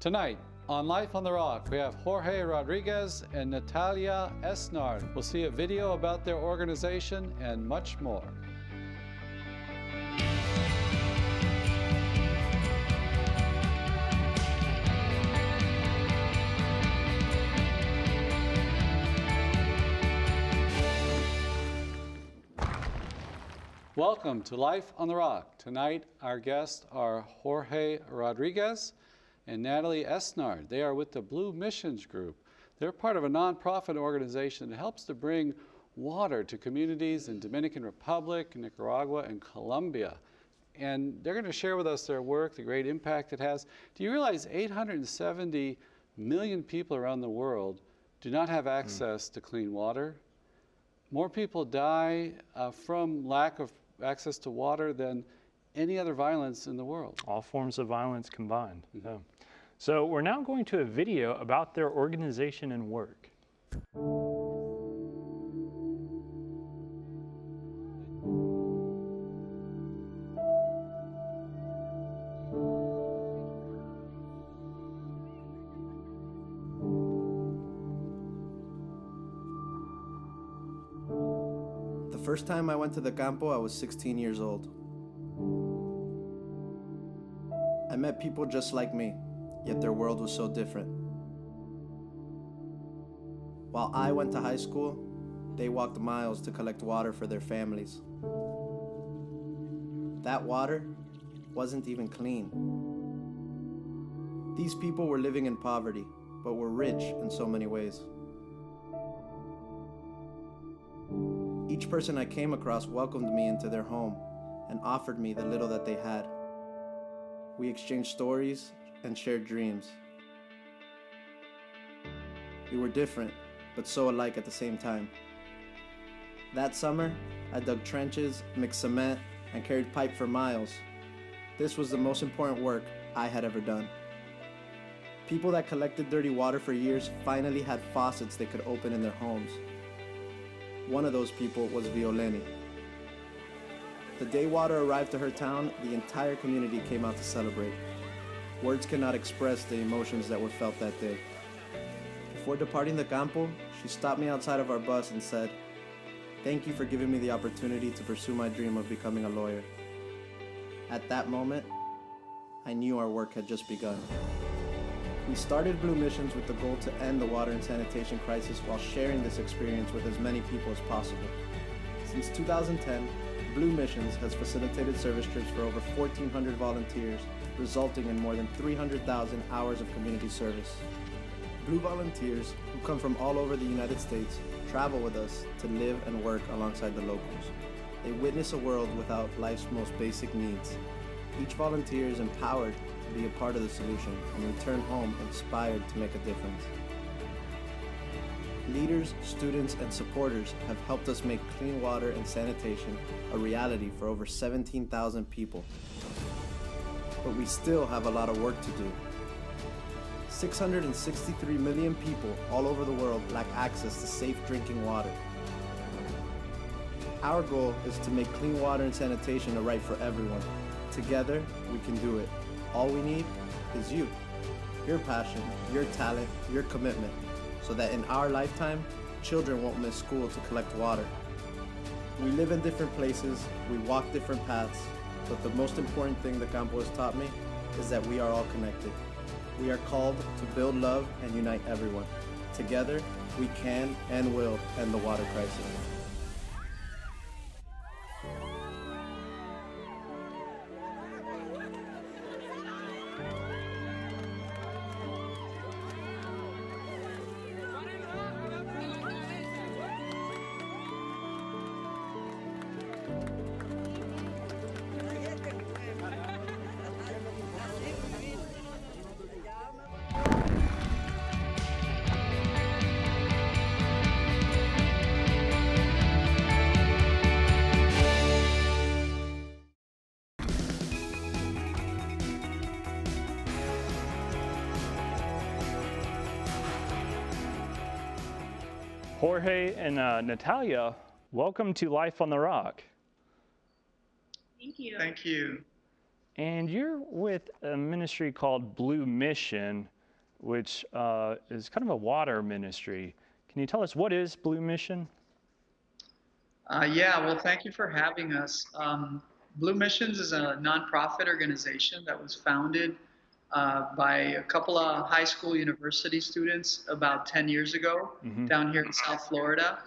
Tonight, on Life on the Rock, we have Jorge Rodriguez and Natalia Esnard. We'll see a video about their organization and much more. Welcome to Life on the Rock. Tonight, our guests are Jorge Rodriguez and Natalia Esnard. They are with the Blue Missions Group. They're part of a nonprofit organization that helps to bring water to communities in Dominican Republic, Nicaragua, and Colombia. And they're going to share with us their work, the great impact it has. Do you realize 870 million people around the world do not have access to clean water? More people die from lack of access to water than any other violence in the world. All forms of violence combined. Mm-hmm. Yeah. So we're now going to a video about their organization and work. The first time I went to the campo, I was 16 years old. I met people just like me, yet their world was so different. While I went to high school, they walked miles to collect water for their families. That water wasn't even clean. These people were living in poverty, but were rich in so many ways. Each person I came across welcomed me into their home and offered me the little that they had. We exchanged stories and shared dreams. We were different, but so alike at the same time. That summer, I dug trenches, mixed cement, and carried pipe for miles. This was the most important work I had ever done. People that collected dirty water for years finally had faucets they could open in their homes. One of those people was Violeni. The day water arrived to her town, the entire community came out to celebrate. Words cannot express the emotions that were felt that day. Before departing the campo, she stopped me outside of our bus and said, "Thank you for giving me the opportunity to pursue my dream of becoming a lawyer." At that moment, I knew our work had just begun. We started Blue Missions with the goal to end the water and sanitation crisis while sharing this experience with as many people as possible. Since 2010, Blue Missions has facilitated service trips for over 1,400 volunteers, resulting in more than 300,000 hours of community service. Blue volunteers, who come from all over the United States, travel with us to live and work alongside the locals. They witness a world without life's most basic needs. Each volunteer is empowered to be a part of the solution and return home inspired to make a difference. Leaders, students, and supporters have helped us make clean water and sanitation a reality for over 17,000 people. But we still have a lot of work to do. 663 million people all over the world lack access to safe drinking water. Our goal is to make clean water and sanitation a right for everyone. Together, we can do it. All we need is you, your passion, your talent, your commitment, so that in our lifetime, children won't miss school to collect water. We live in different places, we walk different paths, but the most important thing the campo has taught me is that we are all connected. We are called to build love and unite everyone. Together, we can and will end the water crisis. Jorge and Natalia, welcome to Life on the Rock. Thank you. Thank you. And you're with a ministry called Blue Mission. which is kind of a water ministry. Can you tell us what is Blue Mission? Yeah, well, thank you for having us. Blue Missions is a nonprofit organization that was founded by a couple of high school university students about 10 years ago down here in South Florida.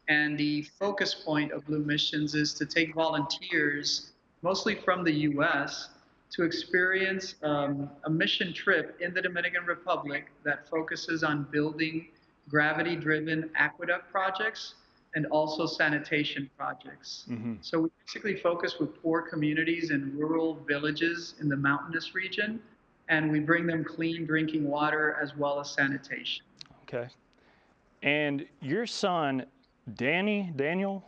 And the focus point of Blue Missions is to take volunteers, mostly from the US, to experience a mission trip in the Dominican Republic that focuses on building gravity-driven aqueduct projects and also sanitation projects. So we basically focus with poor communities in rural villages in the mountainous region, and we bring them clean drinking water as well as sanitation. Okay. And your son, Daniel?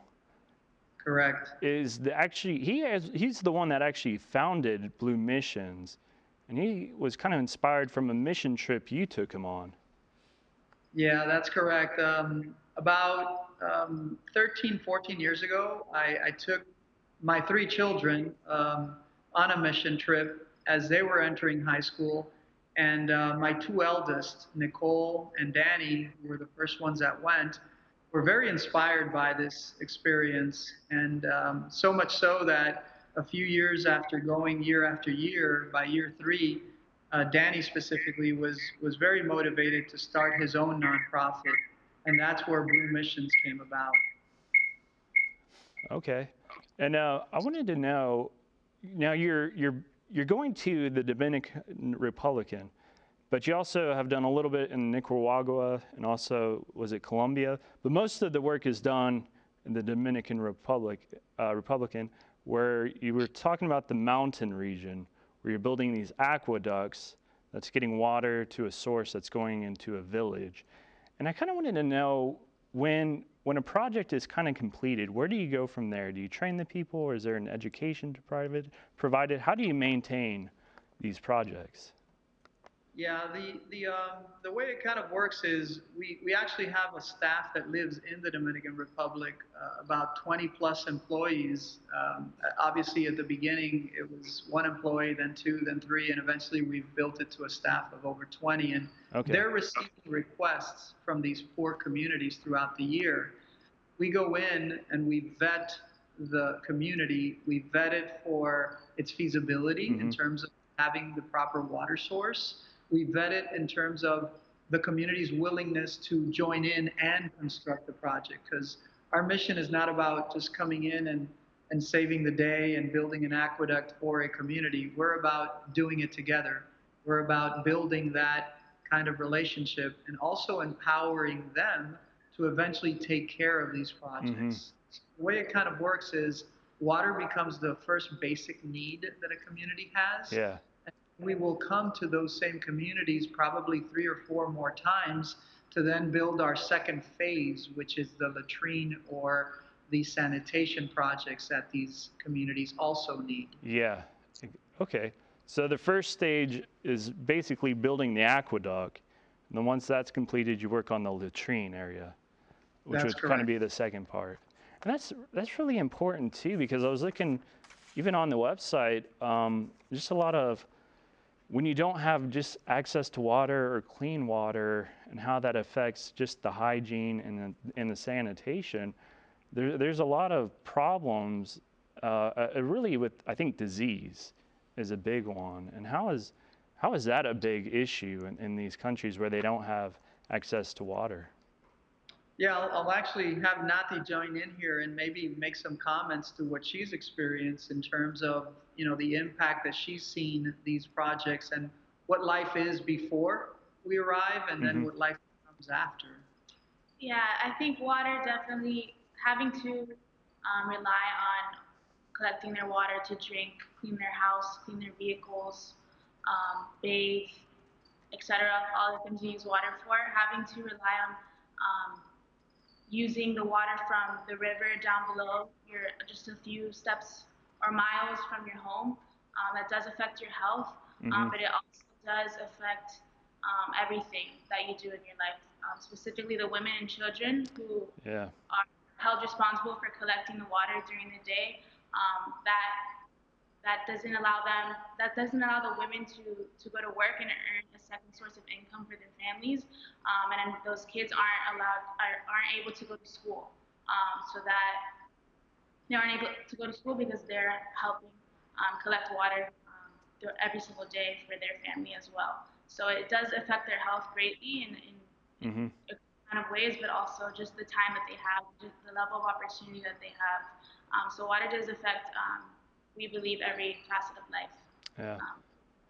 Correct. Is he's the one that actually founded Blue Missions, and he was kind of inspired from a mission trip you took him on. Yeah, that's correct. About 13, 14 years ago, I took my 3 children on a mission trip as they were entering high school. And my 2 eldest, Nicole and Danny, who were the first ones that went, were very inspired by this experience. And so much so that a few years after going year after year, by year 3, Danny specifically was very motivated to start his own nonprofit. And that's where Blue Missions came about. Okay. And I wanted to know, now you're going to the Dominican Republic, but you also have done a little bit in Nicaragua and also, was it Colombia? But most of the work is done in the Dominican Republic, where you were talking about the mountain region, where you're building these aqueducts that's getting water to a source that's going into a village. And I kind of wanted to know, when a project is kind of completed, where do you go from there? Do you train the people, or is there an education provided? How do you maintain these projects? Yeah, the way it kind of works is we actually have a staff that lives in the Dominican Republic, about 20 plus employees. Obviously, at the beginning, it was 1 employee, then 2, then 3, and eventually we've built it to a staff of over 20. And they're receiving requests from these poor communities throughout the year. We go in and we vet the community. We vet it for its feasibility in terms of having the proper water source. We vet it in terms of the community's willingness to join in and construct the project, because our mission is not about just coming in and saving the day and building an aqueduct for a community. We're about doing it together. We're about building that kind of relationship and also empowering them to eventually take care of these projects. The way it kind of works is water becomes the first basic need that a community has. Yeah. We will come to those same communities probably 3 or 4 more times to then build our second phase, which is the latrine or the sanitation projects that these communities also need. Yeah. Okay. So the first stage is basically building the aqueduct. And then once that's completed, you work on the latrine area, which would kind of be the second part. And that's really important too, because I was looking even on the website, just a lot of, when you don't have just access to water or clean water, and how that affects just the hygiene and the sanitation, there's a lot of problems, really with, I think, disease is a big one. And how is that a big issue in these countries where they don't have access to water? Yeah, I'll actually have Nati join in here and maybe make some comments to what she's experienced in terms of, the impact that she's seen these projects and what life is before we arrive and then what life comes after. Yeah, I think water definitely, having to rely on collecting their water to drink, clean their house, clean their vehicles, bathe, etc. All the things you use water for, having to rely on using the water from the river down below, you're just a few steps or miles from your home. That does affect your health, but it also does affect everything that you do in your life, specifically the women and children who are held responsible for collecting the water during the day. that doesn't allow the women to go to work and earn a second source of income for their families, and then those kids aren't able to go to school, so that they aren't able to go to school because they're helping collect water every single day for their family as well. So it does affect their health greatly in Mm-hmm. a kind of ways, but also just the time that they have, just the level of opportunity that they have. So water does affect, we believe, every facet of life. Yeah.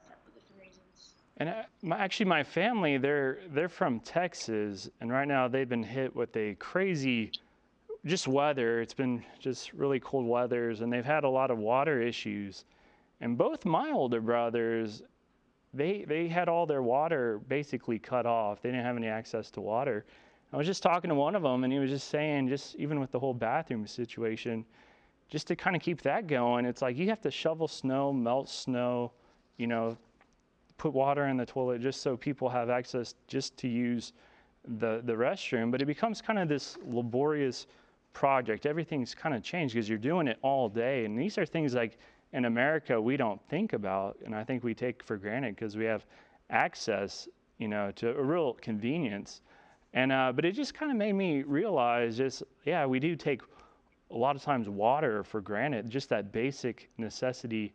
For different reasons. And actually, my family, they're from Texas, and right now they've been hit with a crazy just weather. It's been just really cold weathers, and they've had a lot of water issues. And both my older brothers, they had all their water basically cut off. They didn't have any access to water. I was just talking to one of them, and he was just saying, just even with the whole bathroom situation, just to kind of keep that going, it's like you have to shovel snow, melt snow, you know, put water in the toilet just so people have access just to use the restroom. But it becomes kind of this laborious project. Everything's kind of changed because you're doing it all day. And these are things like in America we don't think about, and I think we take for granted because we have access, you know, to a real convenience. And but it just kind of made me realize just, yeah, we do take a lot of times water for granted, just that basic necessity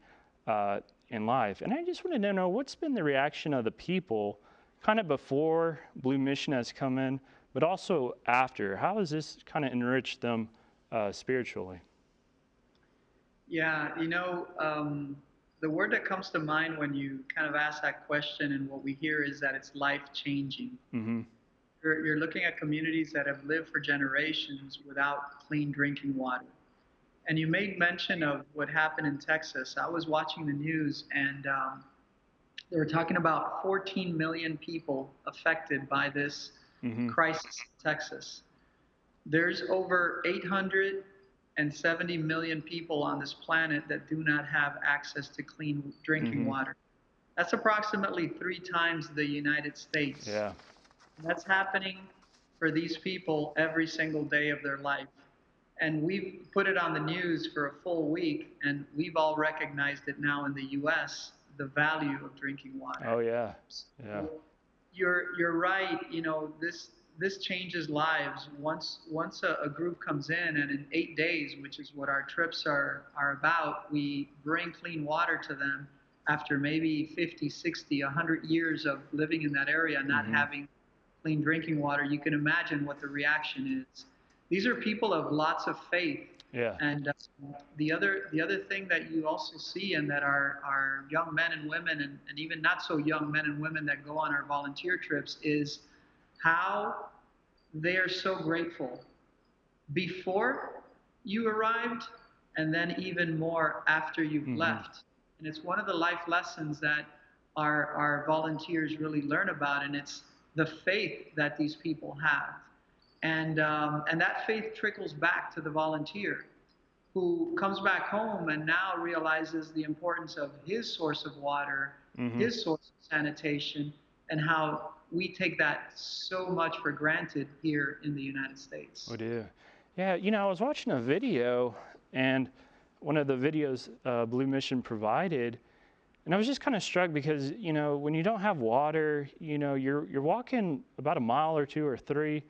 in life. And I just wanted to know, what's been the reaction of the people kind of before Blue Mission has come in, but also after? How has this kind of enriched them spiritually? Yeah, you know, the word that comes to mind when you kind of ask that question and what we hear is that it's life-changing. Mm-hmm. You're looking at communities that have lived for generations without clean drinking water. And you made mention of what happened in Texas. I was watching the news, and they were talking about 14 million people affected by this crisis in Texas. There's over 870 million people on this planet that do not have access to clean drinking water. That's approximately 3 times the United States. Yeah. And that's happening for these people every single day of their life. And we've put it on the news for a full week, and we've all recognized it now in the U.S., the value of drinking water. Oh, yeah. Yeah. You're right. You know, this changes lives. Once a group comes in, and in 8 days, which is what our trips are about, we bring clean water to them after maybe 50, 60, 100 years of living in that area, not having clean drinking water. You can imagine what the reaction is. These are people of lots of faith. Yeah. And the other thing that you also see, and that our young men and women, and even not so young men and women that go on our volunteer trips, is how they are so grateful before you arrived, and then even more after you've left. And it's one of the life lessons that our volunteers really learn about, and it's the faith that these people have. And that faith trickles back to the volunteer, who comes back home and now realizes the importance of his source of water, his source of sanitation, and how we take that so much for granted here in the United States. We do. Yeah, you know, I was watching a video, and one of the videos Blue Mission provided, and I was just kind of struck because, you know, when you don't have water, you know, you're walking about a mile or 2 or 3,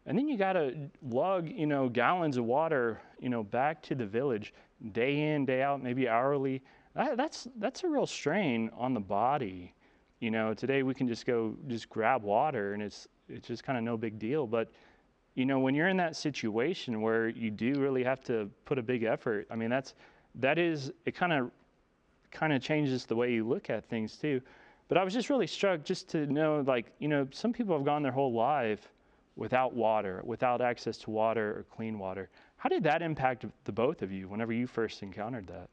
and then you got to lug, you know, gallons of water, you know, back to the village day in, day out, maybe hourly. That's a real strain on the body. You know, today we can just grab water, and it's just kind of no big deal. But, you know, when you're in that situation where you do really have to put a big effort, I mean, it kind of changes the way you look at things too. But I was just really struck just to know, like, you know, some people have gone their whole life without water, without access to water or clean water. How did that impact the both of you whenever you first encountered that?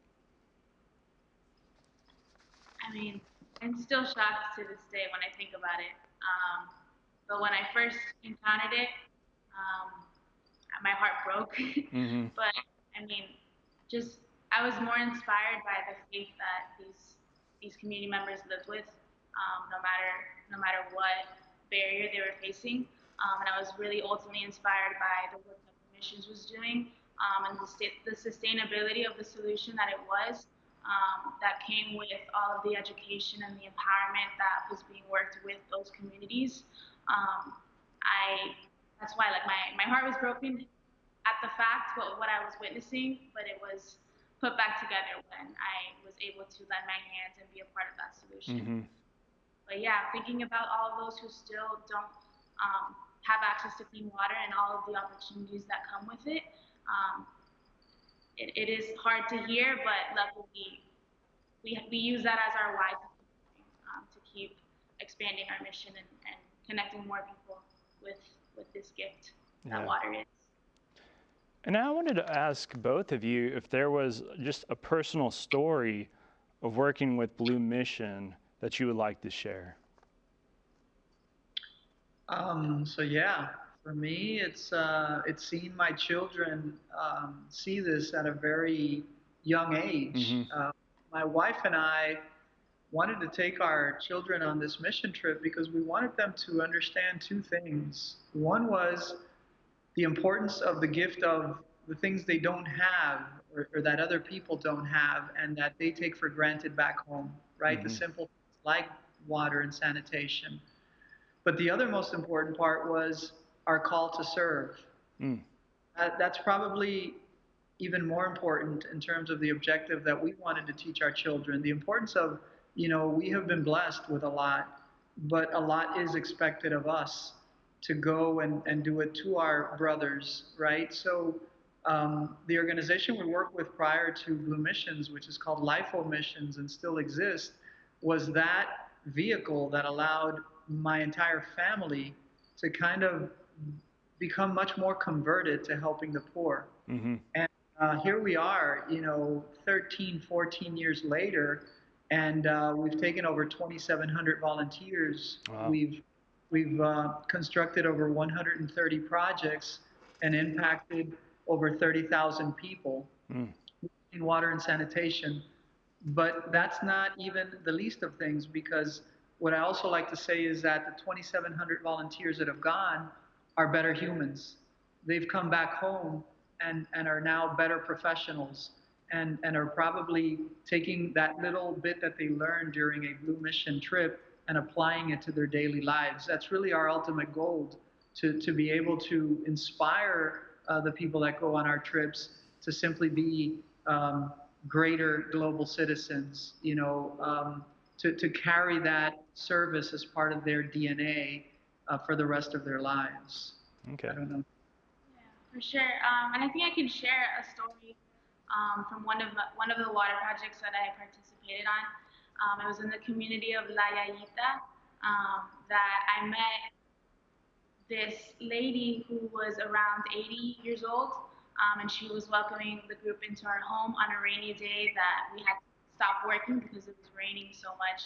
I mean, I'm still shocked to this day when I think about it. But when I first encountered it, my heart broke. But I mean, I was more inspired by the faith that these community members lived with, no matter what barrier they were facing. And I was really ultimately inspired by the work that the missions was doing, and the sustainability of the solution that it was. that came with all of the education and the empowerment that was being worked with those communities. That's why like my heart was broken at the fact what I was witnessing, but it was put back together when I was able to lend my hands and be a part of that solution. Mm-hmm. But yeah, thinking about all of those who still don't have access to clean water and all of the opportunities that come with it, it is hard to hear, but luckily we use that as our why to keep expanding our mission and connecting more people with this gift that water is. And I wanted to ask both of you if there was just a personal story of working with Blue Mission that you would like to share. So yeah, for me, it's seeing my children see this at a very young age. Mm-hmm. My wife and I wanted to take our children on this mission trip because we wanted them to understand two things. One was the importance of the gift of the things they don't have or that other people don't have and that they take for granted back home, right? Mm-hmm. The simple things like water and sanitation. But the other most important part was our call to serve. Mm. That's probably even more important in terms of the objective that we wanted to teach our children. The importance of, we have been blessed with a lot, but a lot is expected of us to go and do it to our brothers, right? So the organization we worked with prior to Blue Missions, which is called LIFO Missions and still exists, was that vehicle that allowed my entire family to kind of become much more converted to helping the poor. Mm-hmm. And here we are, 13, 14 years later, and we've taken over 2,700 volunteers. Wow. We've constructed over 130 projects and impacted over 30,000 people in water and sanitation. But that's not even the least of things, because what I also like to say is that the 2,700 volunteers that have gone are better humans. They've come back home and are now better professionals and are probably taking that little bit that they learned during a Blue Mission trip and applying it to their daily lives. That's really our ultimate goal, to be able to inspire the people that go on our trips to simply be greater global citizens, to carry that service as part of their DNA for the rest of their lives. Okay. I don't know. Yeah, for sure. And I think I can share a story from one of the water projects that I participated on. It was in the community of La Yayita that I met this lady who was around 80 years old, and she was welcoming the group into our home on a rainy day that we had to stop working because it was raining so much.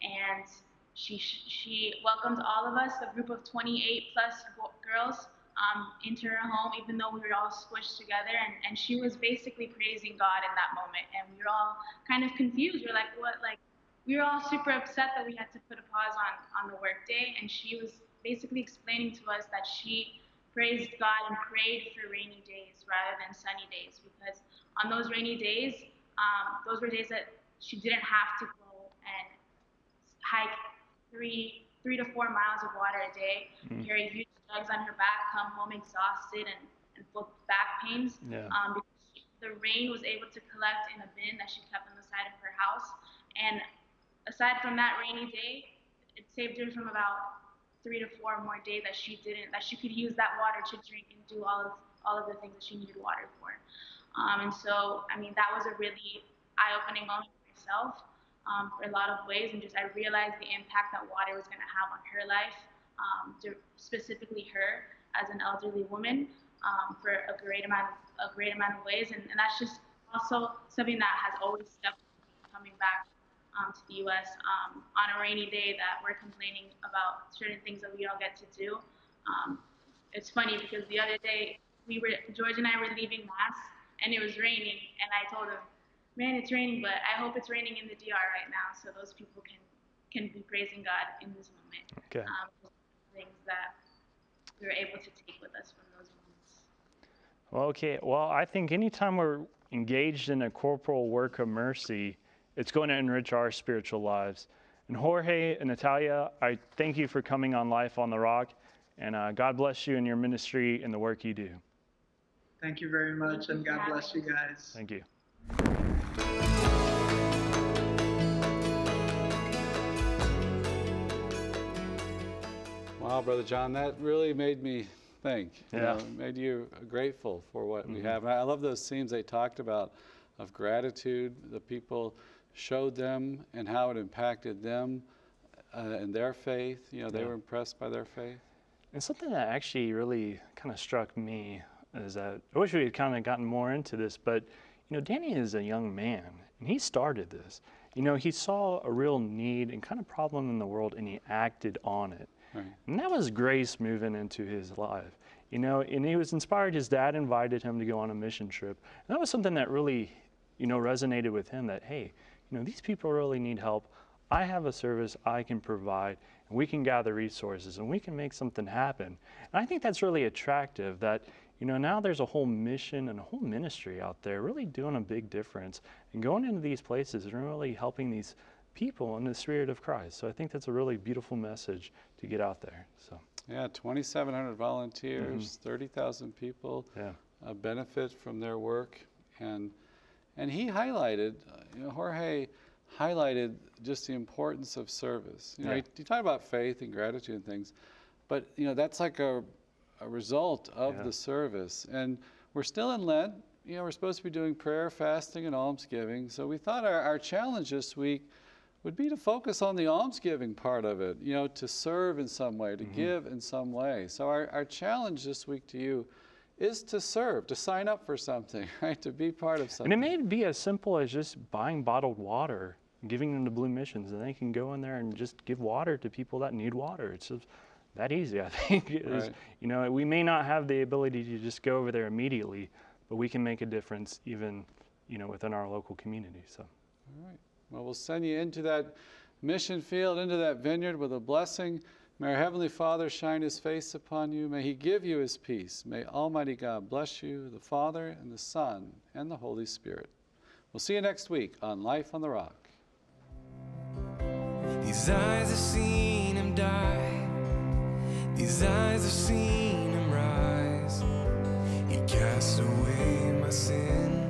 And she welcomed all of us, a group of 28 plus girls, into her home, even though we were all squished together. And she was basically praising God in that moment. And we were all kind of confused. We're like, what? Like, we were all super upset that we had to put a pause on the work day. And she was basically explaining to us that she praised God and prayed for rainy days rather than sunny days, because on those rainy days, those were days that she didn't have to go and hike 3 to 4 miles of water a day, carry huge jugs on her back, come home exhausted and full of back pains. Yeah. Because the rain was able to collect in a bin that she kept on the side of her house. And aside from that rainy day, it saved her from about 3 to 4 more days that she could use that water to drink and do all of the things that she needed water for. And so, I mean, that was a really eye-opening moment for myself for a lot of ways, and just I realized the impact that water was going to have on her life, specifically her as an elderly woman, for a great amount of ways, and that's just also something that has always stuck with me coming back to the U.S. On a rainy day that we're complaining about certain things that we don't get to do. It's funny because the other day George and I were leaving Mass and it was raining, and I told him, man, it's raining, but I hope it's raining in the DR right now so those people can be praising God in this moment. Okay. Things that we were able to take with us from those moments. Well, okay. Well, I think anytime we're engaged in a corporal work of mercy, it's going to enrich our spiritual lives. And Jorge and Natalia, I thank you for coming on Life on the Rock, and God bless you in your ministry and the work you do. Thank you very much, and God bless you guys. Thank you. Wow, Brother John, that really made me think. Yeah. Made you grateful for what we have. And I love those themes they talked about of gratitude, the people showed them and how it impacted them and their faith. They were impressed by their faith. And something that actually really kind of struck me is that I wish we had kind of gotten more into this, but Danny is a young man and he started this. He saw a real need and kind of problem in the world and he acted on it. Right. And that was grace moving into his life. And he was inspired. His dad invited him to go on a mission trip. And that was something that really, resonated with him, that, hey, these people really need help. I have a service I can provide, and we can gather resources, and we can make something happen. And I think that's really attractive that, now there's a whole mission and a whole ministry out there really doing a big difference and going into these places and really helping these people in the spirit of Christ. So I think that's a really beautiful message to get out there. So yeah, 2,700 volunteers, 30,000 people benefit from their work, and he highlighted, Jorge highlighted just the importance of service. He talked about faith and gratitude and things, but that's like a result of the service. And we're still in Lent. We're supposed to be doing prayer, fasting, and almsgiving. So we thought our challenge this week would be to focus on the almsgiving part of it, to serve in some way, to give in some way. So our challenge this week to you is to serve, to sign up for something, right? To be part of something. And it may be as simple as just buying bottled water, giving them to Blue Missions, and they can go in there and just give water to people that need water. It's just that easy, I think. Right. We may not have the ability to just go over there immediately, but we can make a difference even, within our local community. So. All right. Well, we'll send you into that mission field, into that vineyard with a blessing. May our Heavenly Father shine His face upon you. May He give you His peace. May Almighty God bless you, the Father and the Son and the Holy Spirit. We'll see you next week on Life on the Rock. These eyes have seen Him die. These eyes have seen Him rise. He cast away my sin.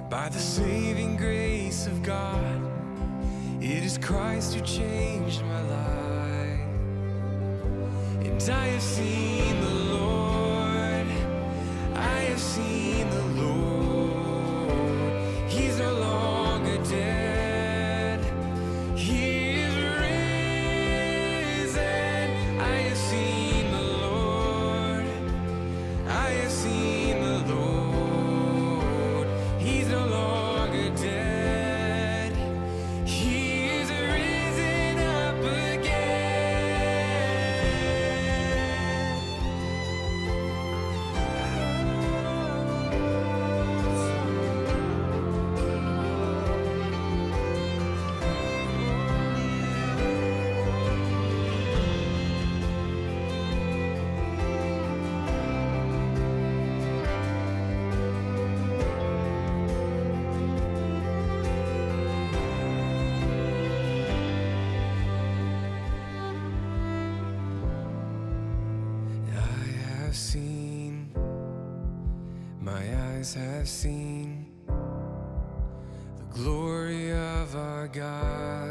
By the saving grace of God, it is Christ who changed my life. And I have seen the Lord. I have seen the Lord. He's no longer dead. He is risen. I have seen the Lord. I have seen the Lord. He's no longer dead. He is risen up have seen the glory of our God.